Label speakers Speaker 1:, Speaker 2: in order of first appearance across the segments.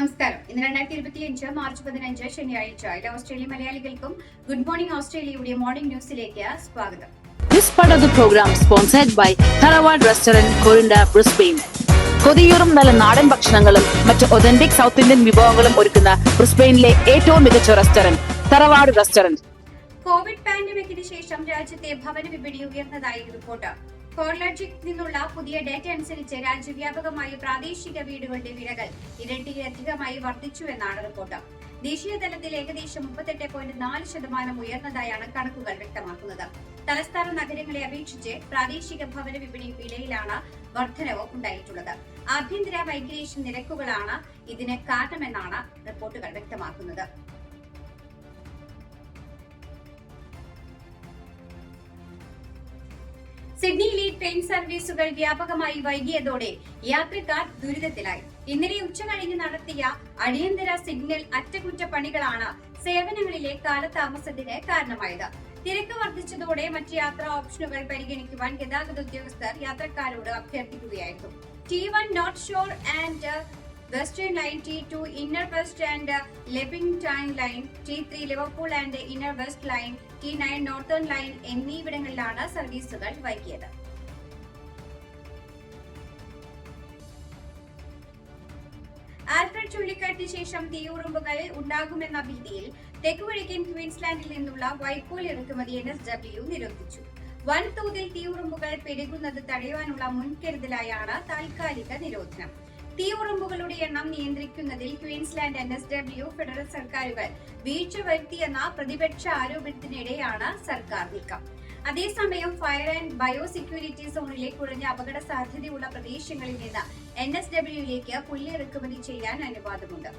Speaker 1: നമസ്കാരം. ഇന്ന് 2025 മാർച്ച് 15 ശനിയാഴ്ച. ഓസ്ട്രേലിയ മലയാളികൾക്കും ഗുഡ് മോർണിംഗ് ഓസ്ട്രേലിയയുടെ മോർണിംഗ് ന്യൂസിലേക്ക് സ്വാഗതം.
Speaker 2: This part of the program sponsored by Tharawad Restaurant, Corinda, Brisbane. കൊതിയൂറും നല്ല നാടൻ ഭക്ഷണങ്ങളും മറ്റ് ഒതന്റിക് സൗത്ത് ഇന്ത്യൻ വിഭവങ്ങളും ഒരുക്കുന്ന ബ്രിസ്ബെയിനിലെ ഏറ്റവും മികച്ച റെസ്റ്റോറന്റ് തറവാട് റെസ്റ്റോറന്റ്.
Speaker 1: കോവിഡ് പാൻഡമിക്കിന് ശേഷം രാജ്യത്തെ ഭവന വിപണി ഉയർന്നതായി റിപ്പോർട്ട്. ഫോർലോജിക് നിന്നുള്ള പുതിയ ഡേറ്റ അനുസരിച്ച് രാജ്യവ്യാപകമായി പ്രാദേശിക വീടുകളുടെ വിലകൾ ഇരട്ടിയിലധികമായി വർദ്ധിച്ചുവെന്നാണ് റിപ്പോർട്ട്. ദേശീയ തലത്തിൽ ഏകദേശം 38.4% ഉയർന്നതായാണ് കണക്കുകൾ വ്യക്തമാക്കുന്നത്. തലസ്ഥാന നഗരങ്ങളെ അപേക്ഷിച്ച് പ്രാദേശിക ഭവന വിപണി വിലയിലാണ് വർധനവ് ഉണ്ടായിട്ടുള്ളത്. ആഭ്യന്തര മൈഗ്രേഷൻ നിരക്കുകളാണ് ഇതിന് കാരണമെന്നാണ് റിപ്പോർട്ടുകൾ വ്യക്തമാക്കുന്നത്. സിഡ്നിയിലെ ട്രെയിൻ സർവീസുകൾ വ്യാപകമായി വൈകിയതോടെ യാത്രക്കാർ ദുരിതത്തിലായി. ഇന്നലെ ഉച്ചകഴിഞ്ഞ് നടത്തിയ അടിയന്തര സിഗ്നൽ അറ്റകുറ്റപ്പണികളാണ് സേവനങ്ങളിലെ കാലതാമസത്തിന് കാരണമായത്. തിരക്ക് വർദ്ധിച്ചതോടെ മറ്റ് യാത്രാ ഓപ്ഷനുകൾ പരിഗണിക്കുവാൻ ഗതാഗത ഉദ്യോഗസ്ഥർ യാത്രക്കാരോട് അഭ്യർത്ഥിക്കുകയായിരുന്നു. T1 North Shore and Western Line, T2 Inner West and Leppington Line, T3 Liverpool and Inner West Line, T9 Northern Line എന്നിവിടങ്ങളിലാണ് സർവീസുകൾ വൈകിയത്. ആൽഫ്രഡ് ചുഴലിക്കാറ്റിന് ശേഷം തീയുറുമ്പുകൾ ഉണ്ടാകുമെന്ന ഭീതിയിൽ തെക്കുകിഴക്കൻ ക്വീൻസ്ലാൻഡിൽ നിന്നുള്ള വൈക്കോൽ ഇറക്കുമതി NSW നിരോധിച്ചു. വൻതോതിൽ തീയുറുമ്പുകൾ പെരുകുന്നത് തടയുവാനുള്ള മുൻകരുതലായാണ് താൽക്കാലിക നിരോധനം. തീയുറുമ്പുകളുടെ എണ്ണം നിയന്ത്രിക്കുന്നതിൽ ക്വീൻസ്ലാൻഡ് NSW ഫെഡറൽ സർക്കാരുകൾ വീഴ്ച വരുത്തിയെന്ന പ്രതിപക്ഷ ആരോപണത്തിനിടെയാണ് സർക്കാർ നീക്കം. അതേസമയം ഫയർ ആൻഡ് ബയോസെക്യൂരിറ്റി സോണിലെ കുറഞ്ഞ അപകട സാധ്യതയുള്ള പ്രദേശങ്ങളിൽ നിന്ന് NSWയിലേക്ക് പുല്ല് ഇറക്കുമതി ചെയ്യാൻ അനുവാദമുണ്ട്.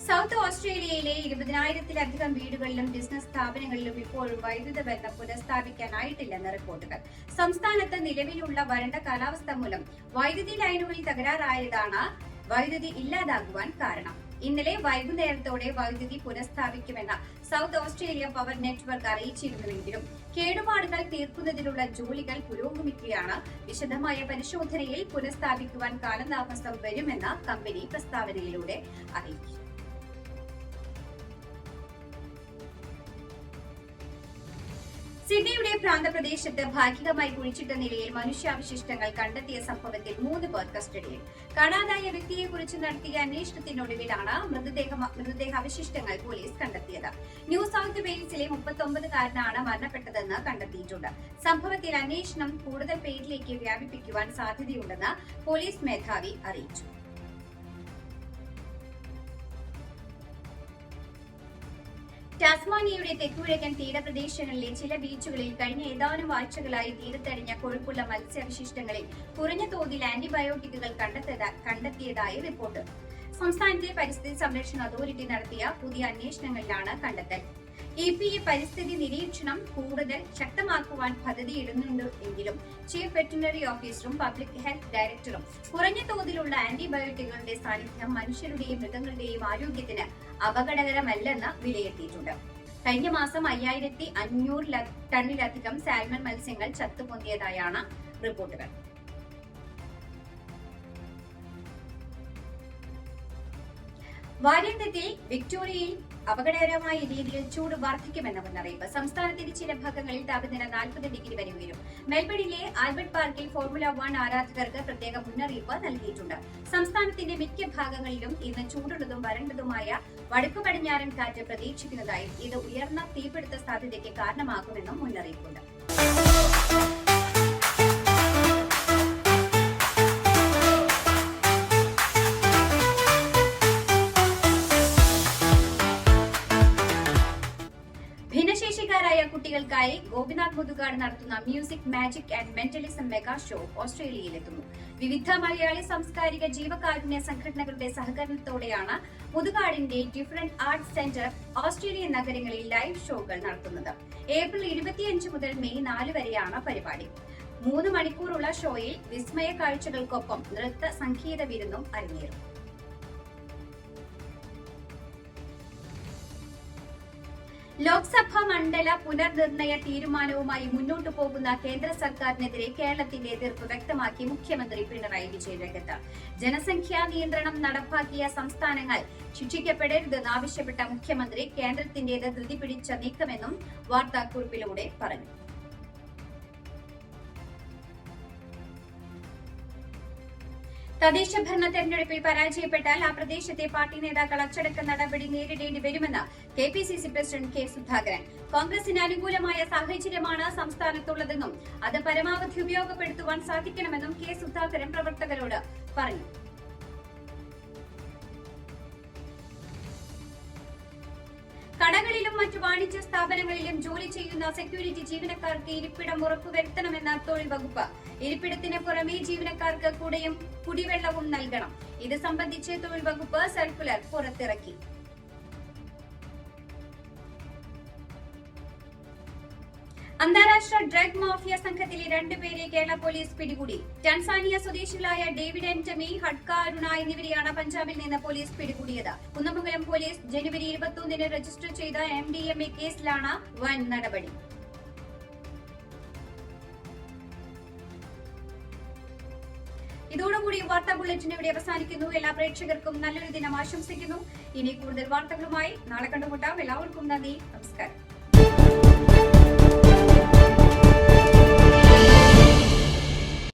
Speaker 1: സൗത്ത് ഓസ്ട്രേലിയയിലെ 20,000-ലധികം വീടുകളിലും ബിസിനസ് സ്ഥാപനങ്ങളിലും ഇപ്പോഴും വൈദ്യുത ബന്ധം പുനഃസ്ഥാപിക്കാനായിട്ടില്ലെന്ന് റിപ്പോർട്ടുകൾ. സംസ്ഥാനത്ത് നിലവിലുള്ള വരണ്ട കാലാവസ്ഥ മൂലം വൈദ്യുതി ലൈനുകളിൽ തകരാറായതാണ് വൈദ്യുതി ഇല്ലാതാകുവാൻ കാരണം. ഇന്നലെ വൈകുന്നേരത്തോടെ വൈദ്യുതി പുനഃസ്ഥാപിക്കുമെന്ന് സൗത്ത് ഓസ്ട്രേലിയ പവർ നെറ്റ്വർക്ക് അറിയിച്ചിരുന്നുവെങ്കിലും കേടുപാടുകൾ തീർക്കുന്നതിനുള്ള ജോലികൾ പുരോഗമിക്കുകയാണ്. വിശദമായ പരിശോധനയിൽ പുനഃസ്ഥാപിക്കുവാൻ കാലതാമസം വരുമെന്ന് കമ്പനി പ്രസ്താവനയിലൂടെ അറിയിച്ചു. സിഡ്നിയുടെ പ്രാന്തപ്രദേശത്ത് ഭാഗികമായി കുഴിച്ചിട്ട നിലയിൽ മനുഷ്യാവശിഷ്ടങ്ങൾ കണ്ടെത്തിയ സംഭവത്തിൽ 3 പേർ കസ്റ്റഡിയിൽ. കാണാതായ വ്യക്തിയെക്കുറിച്ച് നടത്തിയ അന്വേഷണത്തിനൊടുവിലാണ് മൃതദേഹാവശിഷ്ടങ്ങൾ പോലീസ് കണ്ടെത്തിയത്. ന്യൂ സൗത്ത് വെയിൽസിലെ 39-കാരനാണ് മരണപ്പെട്ടതെന്ന് കണ്ടെത്തിയിട്ടുണ്ട്. സംഭവത്തിൽ അന്വേഷണം കൂടുതൽ പേരിലേക്ക് വ്യാപിപ്പിക്കുവാൻ സാധ്യതയുണ്ടെന്ന് പോലീസ് മേധാവി അറിയിച്ചു. ടാസ്മാനിയയുടെ തെക്കുകിഴക്കൻ തീരപ്രദേശങ്ങളിലെ ചില ബീച്ചുകളിൽ കഴിഞ്ഞ ഏതാനും ആഴ്ചകളായി തീരത്തടിഞ്ഞ കൊഴുപ്പുള്ള മത്സ്യാവശിഷ്ടങ്ങളിൽ കുറഞ്ഞ തോതിൽ ആന്റിബയോട്ടിക്കുകൾ കണ്ടെത്തിയതായി റിപ്പോർട്ട്. സംസ്ഥാനത്തെ പരിസ്ഥിതി സംരക്ഷണ അതോറിറ്റി നടത്തിയ പുതിയ അന്വേഷണങ്ങളിലാണ് കണ്ടെത്തൽ. EPA പരിസ്ഥിതി നിരീക്ഷണം കൂടുതൽ ശക്തമാക്കുവാൻ പദ്ധതിയിടുന്നുണ്ട് എങ്കിലും ചീഫ് വെറ്ററിനറി ഓഫീസറും പബ്ലിക് ഹെൽത്ത് ഡയറക്ടറും കുറഞ്ഞ തോതിലുള്ള ആന്റിബയോട്ടിക്കുകളുടെ സാന്നിധ്യം മനുഷ്യരുടെയും മൃഗങ്ങളുടെയും ആരോഗ്യത്തിന് അപകടകരമല്ലെന്ന് വിലയിരുത്തിയിട്ടുണ്ട്. കഴിഞ്ഞ മാസം 5,500 ടണ്ണിലധികം സാൽമൺ മത്സ്യങ്ങൾ ചത്തുപൊന്തിയതായാണ് റിപ്പോർട്ടുകൾ. വാര്യന്തത്തിൽ വിക്ടോറിയയിൽ അപകടകരമായ രീതിയിൽ ചൂട് വർദ്ധിക്കുമെന്ന മുന്നറിയിപ്പ്. സംസ്ഥാനത്തിന്റെ ചില ഭാഗങ്ങളിൽ താപനില 40 ഡിഗ്രി വരെ ഉയരും. മെൽബണിലെ ആൽബർട്ട് പാർക്കിൽ ഫോർമുല 1 ആരാധകർക്ക് പ്രത്യേക മുന്നറിയിപ്പ് നൽകിയിട്ടുണ്ട്. സംസ്ഥാനത്തിന്റെ മിക്ക ഭാഗങ്ങളിലും ഇന്ന് ചൂടുള്ളതും വരണ്ടതുമായ വടക്കു പടിഞ്ഞാറൻ കാറ്റ് പ്രതീക്ഷിക്കുന്നതായും ഇത് ഉയർന്ന തീപിടുത്ത സാധ്യതയ്ക്ക് കാരണമാകുമെന്നും മുന്നറിയിപ്പുണ്ട്. ഭിന്നശേഷിക്കാരായ കുട്ടികൾക്കായി ഗോപിനാഥ് മുതുകാട് നടത്തുന്ന music, magic and mentalism mega show ഓസ്ട്രേലിയയിലെത്തുന്നു. വിവിധ മലയാളി സാംസ്കാരിക ജീവകാരുണ്യ സംഘടനകളുടെ സഹകരണത്തോടെയാണ് മുതുകാടിന്റെ ഡിഫറന്റ് ആർട്സ് സെന്റർ ഓസ്ട്രേലിയൻ നഗരങ്ങളിൽ ലൈവ് ഷോകൾ നടത്തുന്നത്. ഏപ്രിൽ 25 മുതൽ മെയ് 4 വരെയാണ് പരിപാടി. 3 മണിക്കൂറുള്ള ഷോയിൽ വിസ്മയ കാഴ്ചകൾക്കൊപ്പം നൃത്ത സംഗീത വിരുന്നും അരങ്ങേറും. ലോക്സഭാ മണ്ഡല പുനർനിർണയ തീരുമാനവുമായി മുന്നോട്ടു പോകുന്ന കേന്ദ്ര സർക്കാരിനെതിരെ കേരളത്തിന്റെ എതിർപ്പ് വ്യക്തമാക്കി മുഖ്യമന്ത്രി പിണറായി വിജയൻ രംഗത്ത്. ജനസംഖ്യാ നിയന്ത്രണം നടപ്പാക്കിയ സംസ്ഥാനങ്ങൾ ശിക്ഷിക്കപ്പെടരുതെന്നാവശ്യപ്പെട്ട മുഖ്യമന്ത്രി കേന്ദ്രത്തിന്റേത് ധൃതി പിടിച്ച നീക്കമെന്നും വാർത്താക്കുറിപ്പിലൂടെ പറഞ്ഞു. തദ്ദേശ ഭരണ തെരഞ്ഞെടുപ്പിൽ പരാജയപ്പെട്ടാൽ ആ പ്രദേശത്തെ പാർട്ടി നേതാക്കൾ അച്ചടക്ക നടപടി നേരിടേണ്ടി വരുമെന്ന് KPCC പ്രസിഡന്റ് കെ സുധാകരൻ. കോൺഗ്രസിന് അനുകൂലമായ സാഹചര്യമാണ് സംസ്ഥാനത്തുള്ളതെന്നും അത് പരമാവധി ഉപയോഗപ്പെടുത്തുവാൻ സാധിക്കണമെന്നും കെ സുധാകരൻ പ്രവർത്തകരോട് പറഞ്ഞു. കടകളിലും മറ്റു വാണിജ്യ സ്ഥാപനങ്ങളിലും ജോലി ചെയ്യുന്ന സെക്യൂരിറ്റി ജീവനക്കാർക്ക് ഇരിപ്പിടം ഉറപ്പുവരുത്തണമെന്ന തൊഴിൽ വകുപ്പ്. ഇരിപ്പിടത്തിന് പുറമെ ജീവനക്കാർക്ക് കുടയും കുടിവെള്ളവും നൽകണം. ഇത് സംബന്ധിച്ച് തൊഴിൽ വകുപ്പ് സർക്കുലർ പുറത്തിറക്കി. അന്താരാഷ്ട്ര ഡ്രഗ് മാഫിയ സംഘത്തിലെ 2 പേരെ കേരള പോലീസ് പിടികൂടി. ടാൻസാനിയ സ്വദേശികളായ ഡേവിഡ് ആന്റണി, ഹഡ്ക അരുണ എന്നിവരെയാണ് പഞ്ചാബിൽ നിന്ന് പോലീസ് പിടികൂടിയത്. കുന്നമംഗലം പോലീസ് ജനുവരി 21-ന് രജിസ്റ്റർ ചെയ്ത MDMA കേസിലാണ് വൻ നടപടി. ഇതോടുകൂടി വാർത്താ ബുള്ളറ്റിൻ ഇവിടെ അവസാനിക്കുന്നു. എല്ലാ പ്രേക്ഷകർക്കും നല്ലൊരു ദിനം ആശംസിക്കുന്നു. ഇനി കൂടുതൽ വാർത്തകളുമായി നാളെ കണ്ടുമുട്ടാം. എല്ലാവർക്കും നന്ദി, നമസ്കാരം.